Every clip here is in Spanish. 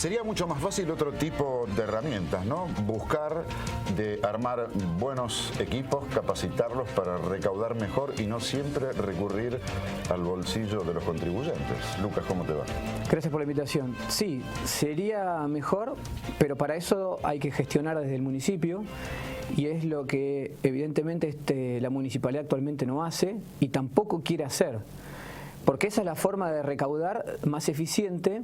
Sería mucho más fácil otro tipo de herramientas, ¿no? Buscar de armar buenos equipos, capacitarlos para recaudar mejor y no siempre recurrir al bolsillo de los contribuyentes. Lucas, ¿cómo te va? Gracias por la invitación. Sí, sería mejor, pero para eso hay que gestionar desde el municipio y es lo que evidentemente la municipalidad actualmente no hace y tampoco quiere hacer. Porque esa es la forma de recaudar más eficiente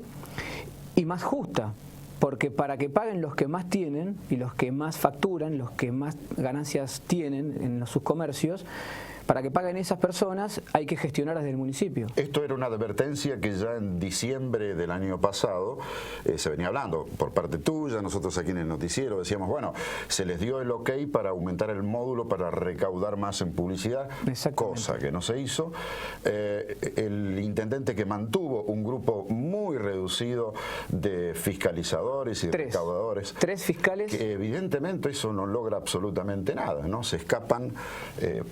y más justa, porque para que paguen los que más tienen y los que más facturan, los que más ganancias tienen en sus comercios, para que paguen esas personas hay que gestionar desde el municipio. Esto era una advertencia que ya en diciembre del año pasado se venía hablando por parte tuya. Nosotros aquí en el noticiero decíamos, bueno, se les dio el ok para aumentar el módulo para recaudar más en publicidad, cosa que no se hizo. El intendente que mantuvo un grupo muy reducido de fiscalizadores y recaudadores. 3 fiscales. Que evidentemente eso no logra absolutamente nada, ¿no? Se escapan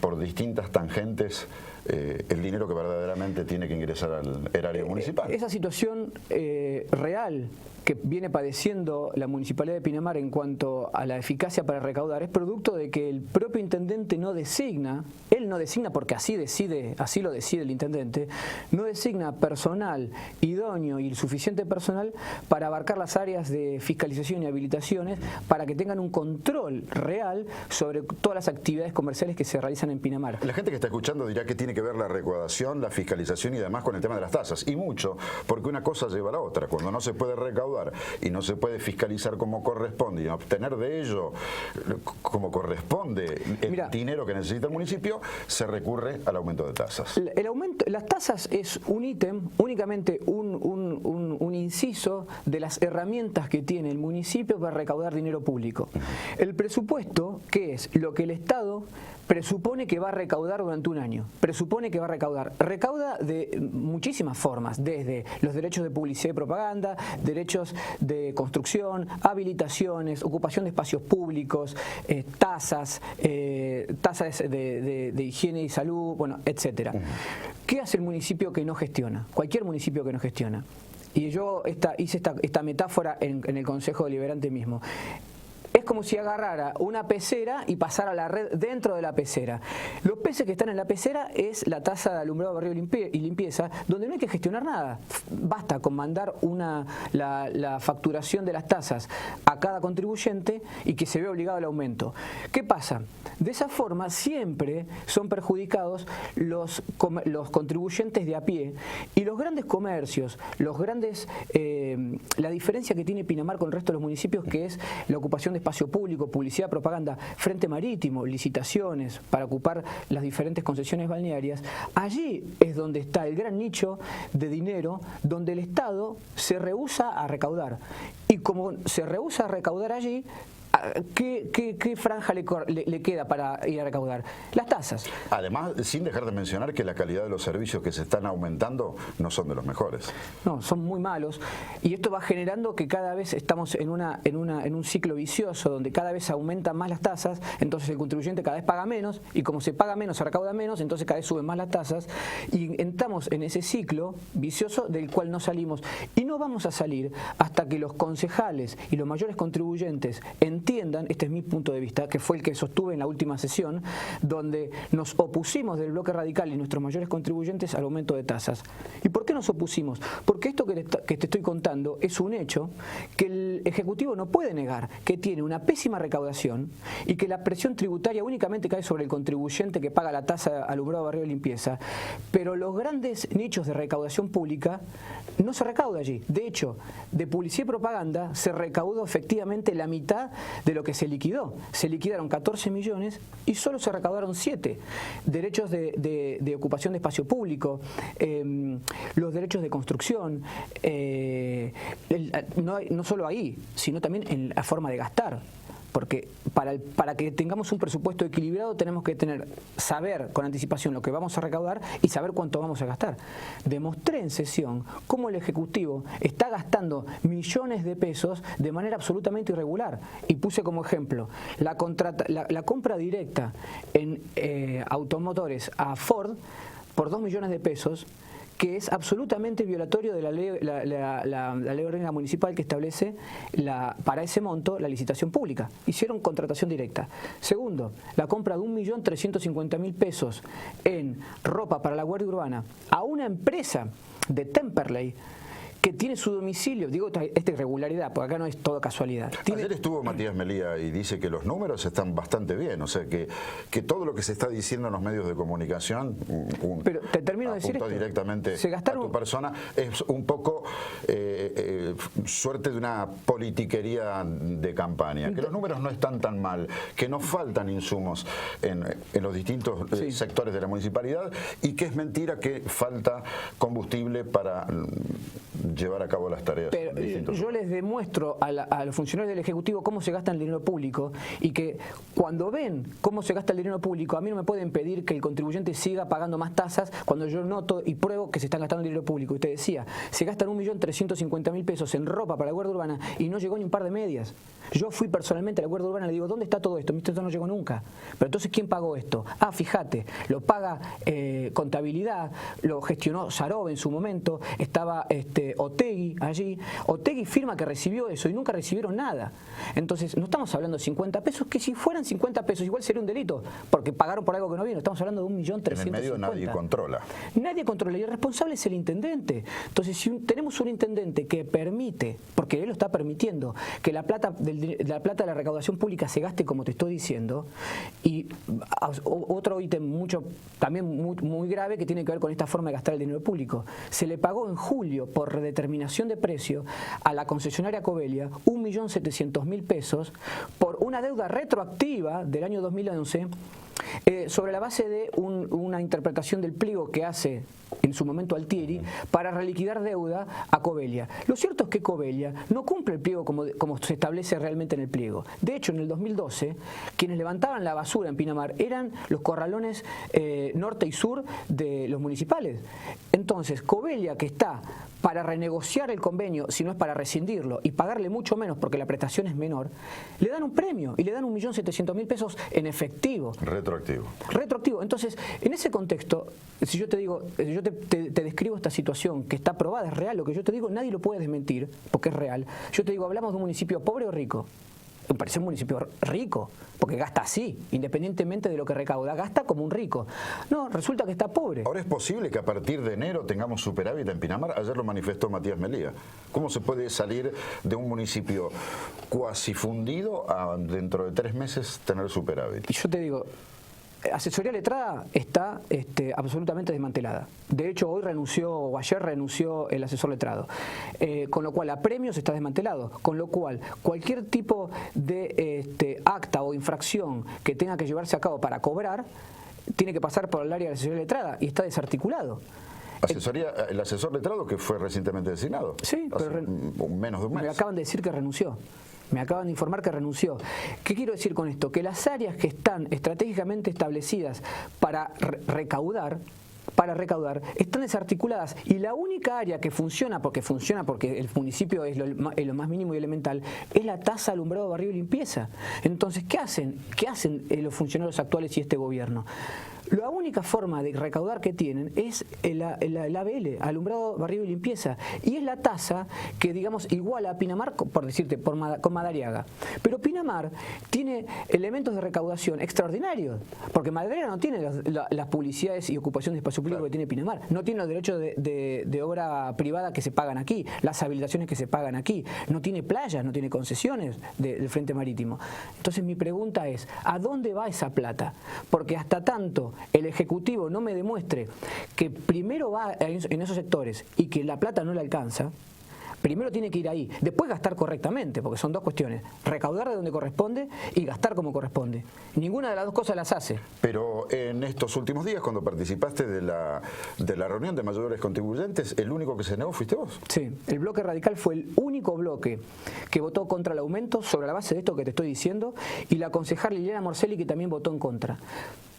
por distintas tangentes el dinero que verdaderamente tiene que ingresar al erario municipal. Esa situación real que viene padeciendo la Municipalidad de Pinamar en cuanto a la eficacia para recaudar es producto de que el propio intendente no designa, él no designa porque así lo decide el intendente, no designa personal idóneo y el suficiente personal para abarcar las áreas de fiscalización y habilitaciones para que tengan un control real sobre todas las actividades comerciales que se realizan en Pinamar. La gente que está escuchando dirá que tiene que ver la recaudación, la fiscalización y demás con el tema de las tasas, y mucho, porque una cosa lleva a la otra. Cuando no se puede recaudar y no se puede fiscalizar como corresponde y obtener de ello como corresponde el dinero que necesita el municipio, se recurre al aumento de tasas. El aumento, las tasas es un ítem, únicamente un inciso de las herramientas que tiene el municipio para recaudar dinero público. El presupuesto, que es lo que el Estado presupone que va a recaudar durante un año, presupone que va a recaudar. Recauda de muchísimas formas, desde los derechos de publicidad y propaganda, derechos de construcción, habilitaciones, ocupación de espacios públicos, tasas de higiene y salud, bueno, etcétera. ¿Qué hace el municipio que no gestiona? Cualquier municipio que no gestiona. Y yo hice esta metáfora en el Consejo Deliberante mismo. Es como si agarrara una pecera y pasara la red dentro de la pecera. Los peces que están en la pecera es la tasa de alumbrado, barrido y limpieza, donde no hay que gestionar nada. Basta con mandar la facturación de las tasas a cada contribuyente y que se ve obligado al aumento. ¿Qué pasa? De esa forma siempre son perjudicados los contribuyentes de a pie y los grandes comercios, la diferencia que tiene Pinamar con el resto de los municipios, que es la ocupación de espacio público, publicidad, propaganda, frente marítimo, licitaciones para ocupar las diferentes concesiones balnearias. Allí es donde está el gran nicho de dinero donde el Estado se rehúsa a recaudar. Y como se rehúsa a recaudar allí, ¿qué franja le queda para ir a recaudar? Las tasas. Además, sin dejar de mencionar que la calidad de los servicios que se están aumentando no son de los mejores. No, son muy malos. Y esto va generando que cada vez estamos en un ciclo vicioso donde cada vez aumentan más las tasas, entonces el contribuyente cada vez paga menos y como se paga menos, se recauda menos, entonces cada vez suben más las tasas y entramos en ese ciclo vicioso del cual no salimos. Y no vamos a salir hasta que los concejales y los mayores contribuyentes entiendan, este es mi punto de vista, que fue el que sostuve en la última sesión, donde nos opusimos del bloque radical y nuestros mayores contribuyentes al aumento de tasas. ¿Y por qué nos opusimos? Porque esto que te estoy contando es un hecho que el Ejecutivo no puede negar, que tiene una pésima recaudación y que la presión tributaria únicamente cae sobre el contribuyente que paga la tasa de alumbrado, barrido y limpieza, pero los grandes nichos de recaudación pública no se recauda allí. De hecho, de publicidad y propaganda se recaudó efectivamente la mitad de lo que se liquidó. Se liquidaron 14 millones y solo se recaudaron 7. Derechos de ocupación de espacio público, los derechos de construcción, no solo ahí, sino también en la forma de gastar. Porque para que tengamos un presupuesto equilibrado tenemos que saber con anticipación lo que vamos a recaudar y saber cuánto vamos a gastar. Demostré en sesión cómo el Ejecutivo está gastando millones de pesos de manera absolutamente irregular. Y puse como ejemplo la compra directa en automotores a Ford por 2 millones de pesos, que es absolutamente violatorio de la ley orgánica municipal que establece para ese monto la licitación pública. Hicieron contratación directa. Segundo, la compra de 1.350.000 pesos en ropa para la Guardia Urbana a una empresa de Temperley que tiene su domicilio, digo esta irregularidad, porque acá no es todo casualidad. Ayer estuvo Matías Melía y dice que los números están bastante bien, o sea que todo lo que se está diciendo en los medios de comunicación, pero te termino de decir esto, directamente a tu persona, es un poco suerte de una politiquería de campaña, que los números no están tan mal, que nos faltan insumos en los distintos sectores de la municipalidad y que es mentira que falta combustible para llevar a cabo las tareas. Pero yo les demuestro a los funcionarios del Ejecutivo cómo se gasta el dinero público y que cuando ven cómo se gasta el dinero público, a mí no me pueden pedir que el contribuyente siga pagando más tasas cuando yo noto y pruebo que se están gastando el dinero público. Usted decía, se gastan 1.350.000 pesos en ropa para la Guardia Urbana y no llegó ni un par de medias. Yo fui personalmente a la Guardia Urbana y le digo, ¿dónde está todo esto? Esto no llegó nunca. Pero entonces, ¿quién pagó esto? Ah, fíjate, lo paga Contabilidad, lo gestionó Sarov en su momento, estaba Otegui allí. Otegui firma que recibió eso y nunca recibieron nada. Entonces, no estamos hablando de 50 pesos, que si fueran 50 pesos igual sería un delito, porque pagaron por algo que no vino. Estamos hablando de 1.350.000. En el medio nadie controla. Nadie controla y el responsable es el intendente. Entonces, si tenemos un intendente que permite, porque él lo está permitiendo, que la plata de la recaudación pública se gaste como te estoy diciendo, y otro ítem también muy grave que tiene que ver con esta forma de gastar el dinero público. Se le pagó en julio por redeterminación de precio a la concesionaria Covelia 1.700.000 pesos por una deuda retroactiva del año 2011 sobre la base de una interpretación del pliego que hace en su momento Altieri para reliquidar deuda a Covelia. Lo cierto es que Covelia no cumple el pliego como se establece realmente en el pliego. De hecho, en el 2012, quienes levantaban la basura en Pinamar eran los corralones norte y sur de los municipales. Entonces, Covelia, que está para renegociar el convenio, si no es para rescindirlo, y pagarle mucho menos porque la prestación es menor, le dan un premio y le dan 1.700.000 pesos en efectivo. Retroactivo. Entonces, en ese contexto, si yo te digo, yo te describo esta situación que está probada, es real, lo que yo te digo nadie lo puede desmentir, porque es real. Yo te digo, ¿hablamos de un municipio pobre o rico? Me parece un municipio rico, porque gasta así, independientemente de lo que recauda, gasta como un rico. No, resulta que está pobre. Ahora, ¿es posible que a partir de enero tengamos superávit en Pinamar? Ayer lo manifestó Matías Melía. ¿Cómo se puede salir de un municipio cuasi fundido a dentro de 3 meses tener superávit? Y yo te digo, asesoría letrada está absolutamente desmantelada. De hecho, hoy renunció, o ayer renunció el asesor letrado. Con lo cual, a premios está desmantelado. Con lo cual, cualquier tipo de acta o infracción que tenga que llevarse a cabo para cobrar, tiene que pasar por el área de asesoría letrada y está desarticulado. El asesor letrado que fue recientemente designado. Sí, pero menos de un mes. Me acaban de decir que renunció. Me acaban de informar que renunció. ¿Qué quiero decir con esto? Que las áreas que están estratégicamente establecidas para recaudar están desarticuladas y la única área que funciona porque el municipio es lo más mínimo y elemental, es la tasa alumbrado, barrido y limpieza. Entonces, ¿qué hacen los funcionarios actuales y este gobierno? La única forma de recaudar que tienen es el ABL, alumbrado, barrido y limpieza, y es la tasa que, digamos, iguala a Pinamar, por decirte, con Madariaga. Pero Pinamar tiene elementos de recaudación extraordinarios, porque Madariaga no tiene las publicidades y ocupación de espacio público que tiene Pinamar, no tiene los derechos de obra privada que se pagan aquí, las habilitaciones que se pagan aquí, no tiene playas, no tiene concesiones del Frente Marítimo. Entonces mi pregunta es, ¿a dónde va esa plata? Porque hasta tanto el Ejecutivo no me demuestre que primero va en esos sectores y que la plata no le alcanza, primero tiene que ir ahí, después gastar correctamente, porque son dos cuestiones, recaudar de donde corresponde y gastar como corresponde. Ninguna de las dos cosas las hace. Pero en estos últimos días, cuando participaste de la reunión de mayores contribuyentes, ¿el único que se negó fuiste vos? Sí, el bloque radical fue el único bloque que votó contra el aumento sobre la base de esto que te estoy diciendo, y la concejal Liliana Morcelli, que también votó en contra.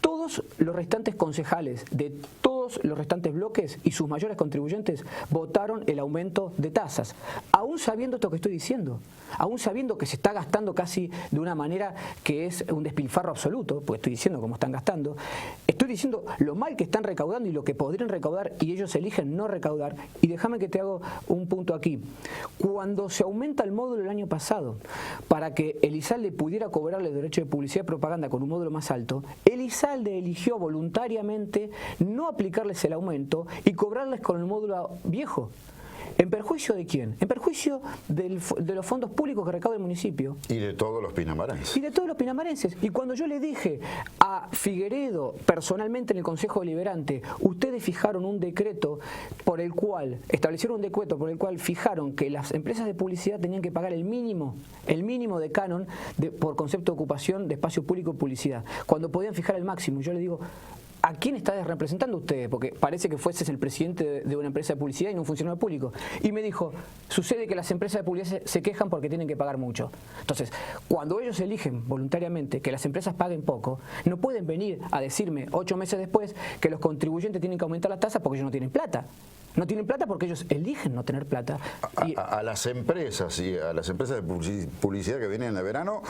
Todos los restantes concejales de todos todos los restantes bloques y sus mayores contribuyentes votaron el aumento de tasas, aún sabiendo esto que estoy diciendo, aún sabiendo que se está gastando casi de una manera que es un despilfarro absoluto, porque estoy diciendo cómo están gastando, estoy diciendo lo mal que están recaudando y lo que podrían recaudar y ellos eligen no recaudar. Y déjame que te hago un punto aquí. Cuando se aumenta el módulo el año pasado para que Elizalde pudiera cobrarle derecho de publicidad y propaganda con un módulo más alto, Elizalde eligió voluntariamente no aplicarles el aumento y cobrarles con el módulo viejo. ¿En perjuicio de quién? En perjuicio de los fondos públicos que recauda el municipio. Y de todos los pinamarenses. Y de todos los pinamarenses. Y cuando yo le dije a Figueredo, personalmente en el Consejo Deliberante, ustedes fijaron un decreto por el cual, establecieron un decreto por el cual fijaron que las empresas de publicidad tenían que pagar el mínimo de canon por concepto de ocupación de espacio público y publicidad, cuando podían fijar el máximo. Yo le digo, ¿a quién está representando usted? Porque parece que fueses el presidente de una empresa de publicidad y no un funcionario público. Y me dijo, sucede que las empresas de publicidad se quejan porque tienen que pagar mucho. Entonces, cuando ellos eligen voluntariamente que las empresas paguen poco, no pueden venir a decirme 8 meses después que los contribuyentes tienen que aumentar la tasa porque ellos no tienen plata. No tienen plata porque ellos eligen no tener plata. A las empresas y a las empresas de publicidad que vienen en verano,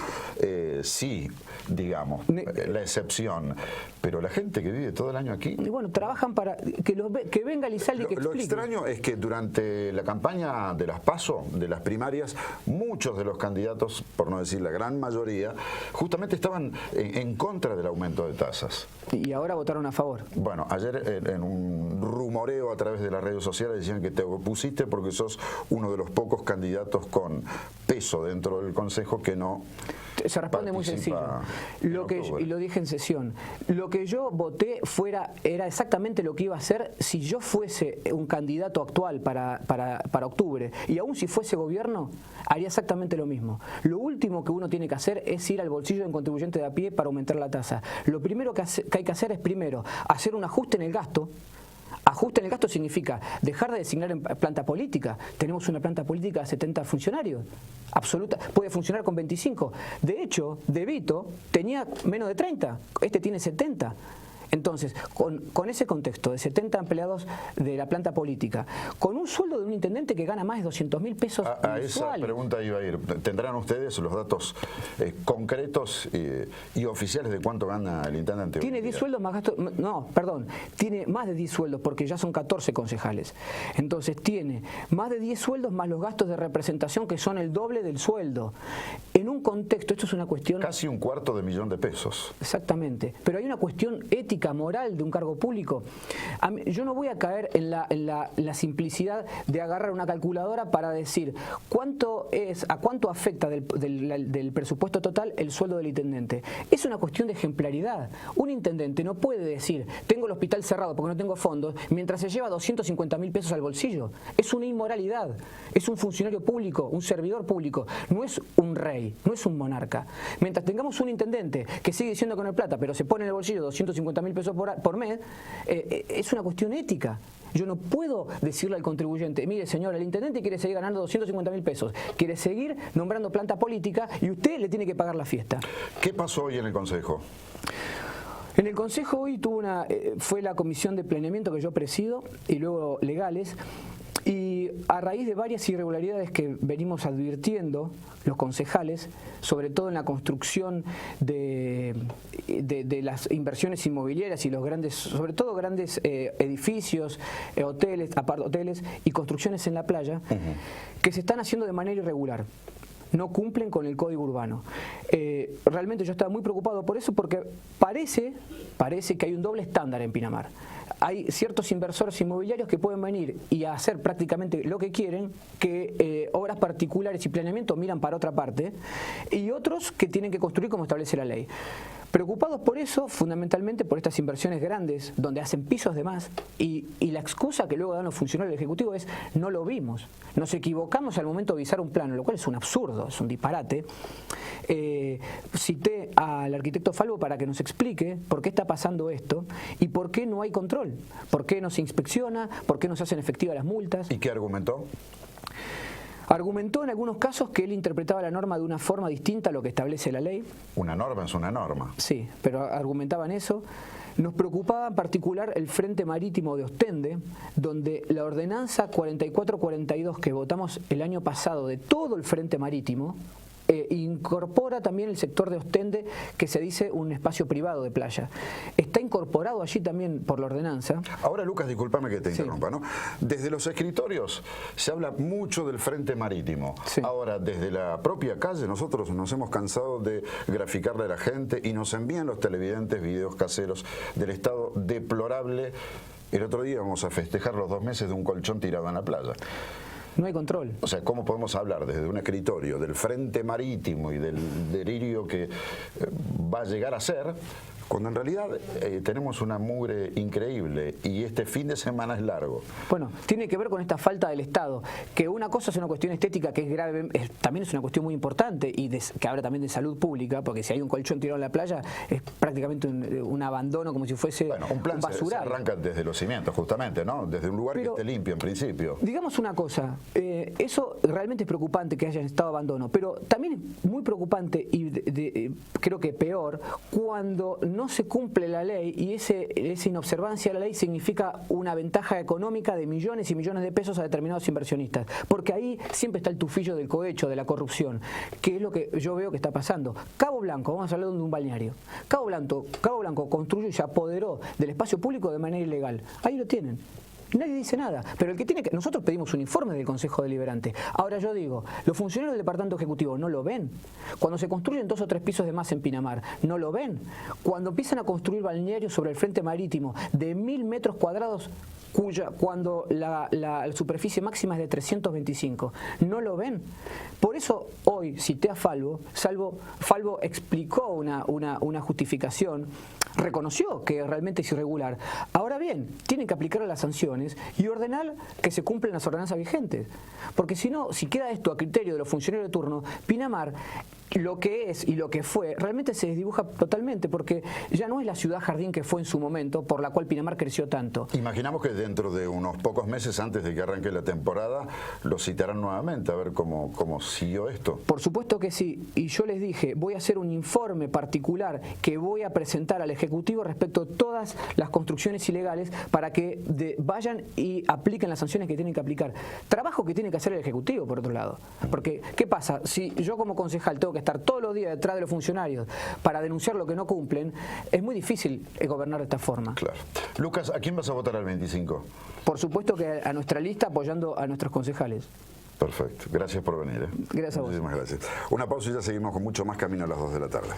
sí, digamos, la excepción. Pero la gente que vive todo el año aquí... Y bueno, trabajan para que venga Elizalde y que explique. Lo extraño es que durante la campaña de las PASO, de las primarias, muchos de los candidatos, por no decir la gran mayoría, justamente estaban en contra del aumento de tasas. Y ahora votaron a favor. Bueno, ayer en un rumoreo a través de las redes sociales decían que te opusiste porque sos uno de los pocos candidatos con peso dentro del Consejo que no se responde muy sencillo. Y lo dije en sesión. Lo que yo voté era exactamente lo que iba a hacer si yo fuese un candidato actual para octubre. Y aún si fuese gobierno, haría exactamente lo mismo. Lo último que uno tiene que hacer es ir al bolsillo del contribuyente de a pie para aumentar la tasa. Lo primero que hay que hacer es, primero, hacer un ajuste en el gasto. Ajuste en el gasto significa dejar de designar en planta política. Tenemos una planta política de 70 funcionarios. Absoluta. Puede funcionar con 25. De hecho, De Vito tenía menos de 30. Este tiene 70. Entonces, con ese contexto de 70 empleados de la planta política, con un sueldo de un intendente que gana más de 200.000 pesos a esa pregunta iba a ir. ¿Tendrán ustedes los datos concretos y oficiales de cuánto gana el intendente? Tiene 10 sueldos más gastos. No, perdón. Tiene más de 10 sueldos porque ya son 14 concejales. Entonces, tiene más de 10 sueldos más los gastos de representación que son el doble del sueldo. En un contexto, esto es una cuestión... Casi $250.000 de pesos. Exactamente. Pero hay una cuestión ética, moral de un cargo público. Yo no voy a caer en la simplicidad de agarrar una calculadora para decir a cuánto afecta del presupuesto total el sueldo del intendente. Es una cuestión de ejemplaridad. Un intendente no puede decir, tengo el hospital cerrado porque no tengo fondos, mientras se lleva 250.000 pesos al bolsillo. Es una inmoralidad. Es un funcionario público, un servidor público. No es un rey, no es un monarca. Mientras tengamos un intendente que sigue diciendo que no hay plata, pero se pone en el bolsillo 250.000 pesos por mes, es una cuestión ética. Yo no puedo decirle al contribuyente, mire señor, el intendente quiere seguir ganando 250.000 pesos, quiere seguir nombrando planta política y usted le tiene que pagar la fiesta. ¿Qué pasó hoy en el Consejo? En el Consejo hoy fue la comisión de planeamiento que yo presido y luego legales. Y a raíz de varias irregularidades que venimos advirtiendo los concejales, sobre todo en la construcción de las inversiones inmobiliarias y los grandes, sobre todo grandes edificios, hoteles y construcciones en la playa, que se están haciendo de manera irregular. No cumplen con el código urbano. Realmente yo estaba muy preocupado por eso porque parece que hay un doble estándar en Pinamar. Hay ciertos inversores inmobiliarios que pueden venir y hacer prácticamente lo que quieren, que obras particulares y planeamiento miran para otra parte, y otros que tienen que construir como establece la ley. Preocupados por eso, fundamentalmente por estas inversiones grandes, donde hacen pisos de más, y la excusa que luego dan los funcionarios del Ejecutivo es, no lo vimos, nos equivocamos al momento de visar un plano, lo cual es un absurdo, es un disparate. Cité al arquitecto Falvo para que nos explique por qué está pasando esto y por qué no hay control, por qué no se inspecciona, por qué no se hacen efectivas las multas. ¿Y qué argumentó? Argumentó en algunos casos que él interpretaba la norma de una forma distinta a lo que establece la ley. Una norma es una norma. Sí, pero argumentaban eso. Nos preocupaba en particular el Frente Marítimo de Ostende, donde la ordenanza 4442 que votamos el año pasado de todo el Frente Marítimo, incorpora también el sector de Ostende, que se dice un espacio privado de playa. Está incorporado allí también por la ordenanza. Ahora, Lucas, discúlpame que te interrumpa, ¿no? Desde los escritorios se habla mucho del Frente Marítimo. Sí. Ahora, desde la propia calle, nosotros nos hemos cansado de graficarle a la gente y nos envían los televidentes videos caseros del estado deplorable. El otro día vamos a festejar los 2 meses de un colchón tirado en la playa. No hay control. O sea, ¿cómo podemos hablar desde un escritorio del Frente Marítimo y del delirio que va a llegar a ser, cuando en realidad tenemos una mugre increíble y este fin de semana es largo? Bueno, tiene que ver con esta falta del Estado, que una cosa es una cuestión estética que es grave, también es una cuestión muy importante y que habla también de salud pública, porque si hay un colchón tirado en la playa es prácticamente un abandono, como si fuese un plan basural. Se arranca desde los cimientos, justamente, ¿no? Desde un lugar que esté limpio en principio. Digamos una cosa, eso realmente es preocupante que haya estado abandono, pero también es muy preocupante y creo que peor cuando no se cumple la ley y esa inobservancia de la ley significa una ventaja económica de millones y millones de pesos a determinados inversionistas, porque ahí siempre está el tufillo del cohecho, de la corrupción, que es lo que yo veo que está pasando. Cabo Blanco, vamos a hablar de un balneario. Cabo Blanco construyó y se apoderó del espacio público de manera ilegal. Ahí lo tienen. Nadie dice nada, pero el que tiene que... Nosotros pedimos un informe del Consejo Deliberante. Ahora yo digo, los funcionarios del Departamento Ejecutivo no lo ven. Cuando se construyen 2 o 3 pisos de más en Pinamar, no lo ven. Cuando empiezan a construir balnearios sobre el Frente Marítimo de 1000 metros cuadrados, cuando la superficie máxima es de 325, no lo ven. Por eso hoy cité a Falvo explicó una justificación, reconoció que realmente es irregular. Ahora bien, tienen que aplicar las sanciones y ordenar que se cumplen las ordenanzas vigentes. Porque si no, si queda esto a criterio de los funcionarios de turno, Pinamar, lo que es y lo que fue, realmente se desdibuja totalmente, porque ya no es la ciudad jardín que fue en su momento, por la cual Pinamar creció tanto. Imaginamos que dentro de unos pocos meses, antes de que arranque la temporada, lo citarán nuevamente a ver cómo siguió esto. Por supuesto que sí, y yo les dije, voy a hacer un informe particular que voy a presentar al Ejecutivo respecto a todas las construcciones ilegales para que vayan y apliquen las sanciones que tienen que aplicar. Trabajo que tiene que hacer el Ejecutivo, por otro lado. Porque, ¿qué pasa? Si yo como concejal tengo que estar todos los días detrás de los funcionarios para denunciar lo que no cumplen, es muy difícil gobernar de esta forma. Claro. Lucas, ¿a quién vas a votar al 25? Por supuesto que a nuestra lista, apoyando a nuestros concejales. Perfecto. Gracias por venir. Gracias a vos. Muchísimas gracias. Una pausa y ya seguimos con mucho más camino a las 2 de la tarde.